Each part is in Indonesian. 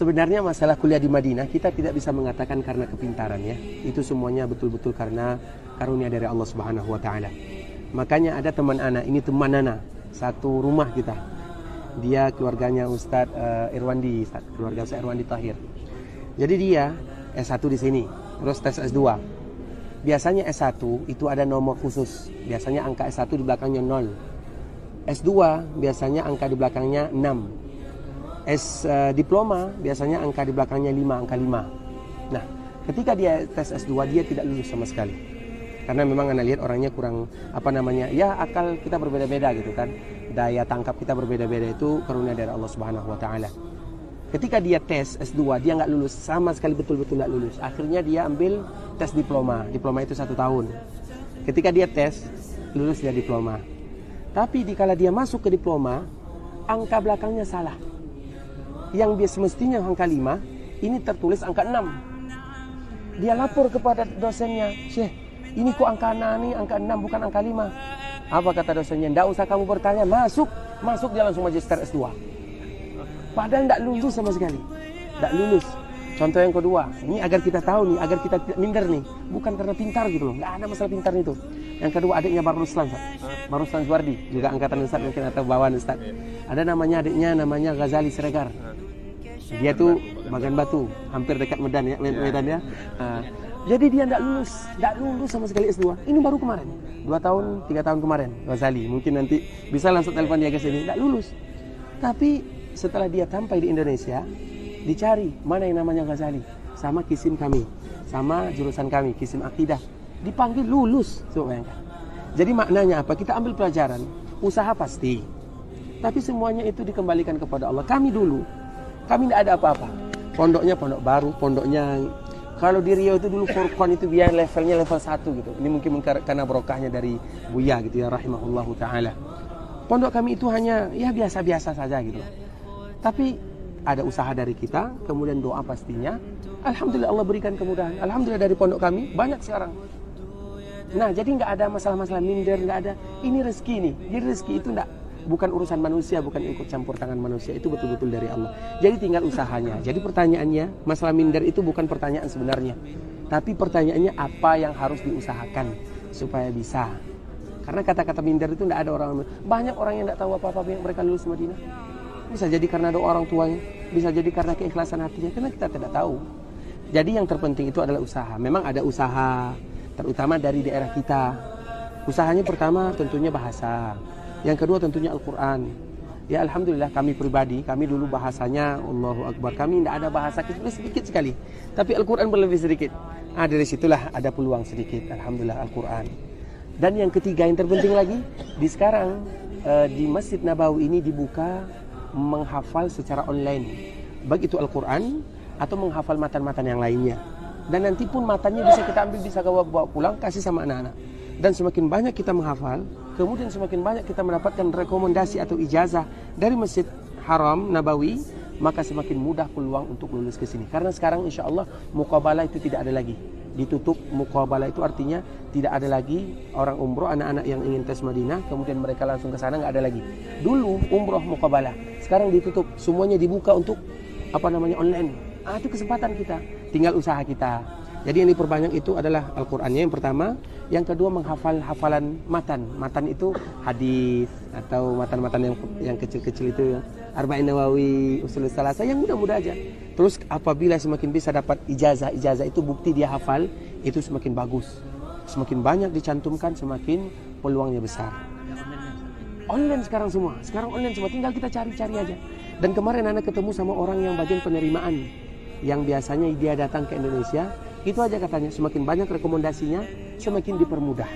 Sebenarnya masalah kuliah di Madinah kita tidak bisa mengatakan karena kepintaran ya. Itu semuanya betul-betul karena karunia dari Allah Subhanahu wa taala. Makanya ada teman ana, ini teman ana, satu rumah kita. Dia keluarganya Ustadz Irwandi, keluarga Ustadz Irwandi Tahir. Jadi dia S1 di sini, terus tes S2. Biasanya S1 itu ada nomor khusus. Biasanya angka S1 di belakangnya 0. S2 biasanya angka di belakangnya 6. Diploma biasanya angka di belakangnya 5, angka 5. Nah, ketika dia tes S2 dia tidak lulus sama sekali. Karena memang Anda lihat orangnya kurang ya akal kita berbeda-beda gitu kan. Daya tangkap kita berbeda-beda, itu karunia dari Allah Subhanahu wa taala. Ketika dia tes S2 dia nggak lulus sama sekali, betul-betul nggak lulus. Akhirnya dia ambil tes diploma. Diploma itu 1 tahun. Ketika dia tes lulus dia diploma. Tapi dikala dia masuk ke diploma, angka belakangnya salah. Yang dia semestinya angka 5, ini tertulis angka 6. Dia lapor kepada dosennya, "Syekh, ini kok angka 6 angka 6 bukan angka 5. Apa kata dosennya? "Nggak usah kamu bertanya, masuk dia langsung magister S2. Padahal nggak lulus sama sekali. Nggak lulus. Contoh yang kedua, ini agar kita tahu nih, agar kita tidak minder nih. Bukan karena pintar gitu loh, nggak ada masalah pintar itu. Yang kedua adiknya Baruslan, Baruslan Zuardi, juga angkatan Ustaz mungkin atau bawaan Ustaz. Ada adiknya namanya Ghazali Siregar. Dia tuh bagian Batu, hampir dekat Medan ya, Medan ya. Jadi dia tidak lulus sama sekali S2. Ini baru kemarin, 2 tahun, 3 tahun kemarin, Ghazali. Mungkin nanti bisa langsung telepon dia ke sini, tidak lulus. Tapi setelah dia sampai di Indonesia, dicari mana yang namanya Ghazali, sama kisim kami, sama jurusan kami, kisim akidah, dipanggil lulus. Coba bayangkan. Jadi maknanya apa? Kita ambil pelajaran, usaha pasti, tapi semuanya itu dikembalikan kepada Allah. Kami tidak ada apa-apa. Pondoknya pondok baru, pondoknya kalau di Riau itu dulu Furqan itu biar levelnya level 1 gitu. Ini mungkin karena barokahnya dari Buya gitu ya, rahimahullahu taala. Pondok kami itu hanya ya biasa-biasa saja gitu. Tapi ada usaha dari kita, kemudian doa pastinya. Alhamdulillah Allah berikan kemudahan. Alhamdulillah dari pondok kami banyak sekarang. Nah, jadi nggak ada masalah-masalah minder, nggak ada. Ini rezeki nih. Jadi rezeki itu bukan urusan manusia, bukan ikut campur tangan manusia, itu betul-betul dari Allah. Jadi tinggal usahanya. Jadi pertanyaannya, masalah minder itu bukan pertanyaan sebenarnya, tapi pertanyaannya apa yang harus diusahakan supaya bisa. Karena kata-kata minder itu tidak ada orang. Banyak orang yang tidak tahu apa-apa mereka lulus Madinah. Bisa jadi karena doa orang tuanya, bisa jadi karena keikhlasan hatinya, karena kita tidak tahu. Jadi yang terpenting itu adalah usaha. Memang ada usaha, terutama dari daerah kita. Usahanya pertama tentunya bahasa. Yang kedua tentunya Al-Quran. Ya alhamdulillah kami pribadi, kami dulu bahasanya Allahu Akbar. Kami tidak ada bahasa sedikit sekali. Tapi Al-Quran berlebih sedikit. Dari situlah ada peluang sedikit. Alhamdulillah Al-Quran. Dan yang ketiga yang terpenting lagi, sekarang di Masjid Nabawi ini dibuka menghafal secara online. Baik itu Al-Quran atau menghafal matan-matan yang lainnya. Dan nanti pun matanya bisa kita ambil, bisa bawa pulang, kasih sama anak-anak. Dan semakin banyak kita menghafal, kemudian semakin banyak kita mendapatkan rekomendasi atau ijazah dari Masjid Haram Nabawi, maka semakin mudah peluang untuk lulus ke sini. Karena sekarang insya Allah muqabalah itu tidak ada lagi. Ditutup. Muqabalah itu artinya tidak ada lagi orang umroh, anak-anak yang ingin tes Madinah, kemudian mereka langsung ke sana, nggak ada lagi. Dulu umroh muqabalah, sekarang ditutup. Semuanya dibuka untuk online. Itu kesempatan kita, tinggal usaha kita. Jadi yang diperbanyak itu adalah Al-Qur'annya yang pertama, yang kedua menghafal hafalan matan. Matan itu hadis atau matan-matan yang kecil-kecil itu, Arba'in Nawawi, Ushul Tsalatsa, yang mudah-mudah aja. Terus apabila semakin bisa dapat ijazah itu bukti dia hafal, itu semakin bagus. Semakin banyak dicantumkan, semakin peluangnya besar. Online sekarang semua. Sekarang online semua, tinggal kita cari-cari aja. Dan kemarin anak ketemu sama orang yang bagian penerimaan, yang biasanya dia datang ke Indonesia. Itu aja katanya, semakin banyak rekomendasinya, semakin dipermudah.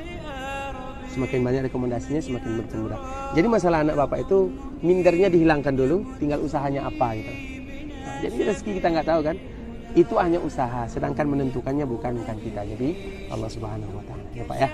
Semakin banyak rekomendasinya, semakin dipermudah. Jadi masalah anak bapak itu, mindernya dihilangkan dulu, tinggal usahanya apa gitu. Jadi rezeki kita nggak tahu kan, itu hanya usaha, sedangkan menentukannya bukan kita. Jadi Allah Subhanahu Wa Taala, ya Pak ya.